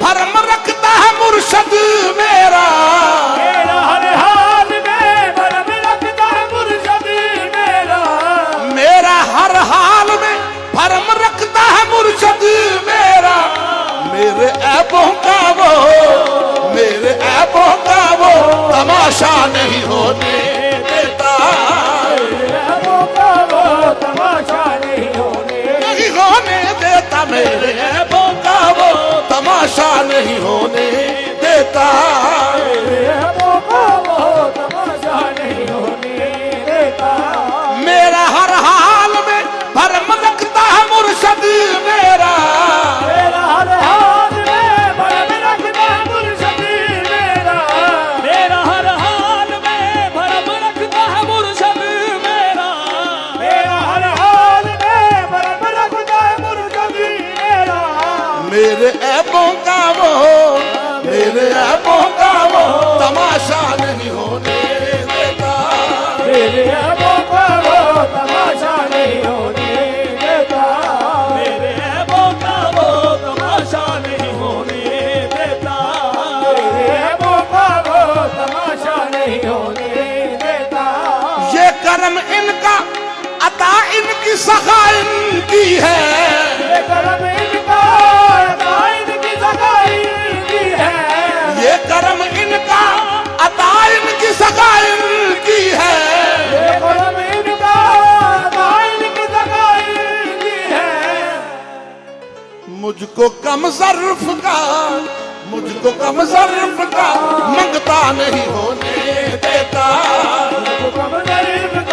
भरम रखता है मुर्शद मेरा, मेरा हर हाल में भरम रखता है मुर्शद मेरा, मेरा हर हाल में भरम रखता है मुर्शद मेरा। मेरे ऐबों का वो, मेरे ऐबों का वो तमाशा नहीं होने देता, मेरे ऐबों का वो तमाशा नहीं होने देता, मेरे ऐबों का वो तमाशा नहीं होने देता, मेरे ऐबों का वो तमाशा नहीं होने देता। मेरा हर हाल में भरम रखता है मुर्शद मेरा, मेरा हर हाल में भरम रखता है मुर्शद मेरा, मेरा हर हाल में भरम रखता है मुर्शद मेरा, मेरा हर हाल में भरम रखता है मुर्शद मेरा। मेरे ऐबों का वो, मेरे ऐबों का वो तमाशा नहीं होने देता, मेरे ऐबों का वो तमाशा नहीं होने देता, मेरे ऐबों का वो तमाशा नहीं होने देता, मेरे ऐबों का वो तमाशा नहीं होने देता। ये कर्म इनका अता इनकी सखा इनकी है, ये कर्म इनका अता इनकी सखा इनकी है, ये कर्म इनका अता इनकी सखा इनकी है। ये कर्म इनका अता इनकी सखा इनकी है। मुझको कम ज़र्फ का, मुझको कम ज़र्फ का मंगता नहीं होने देता,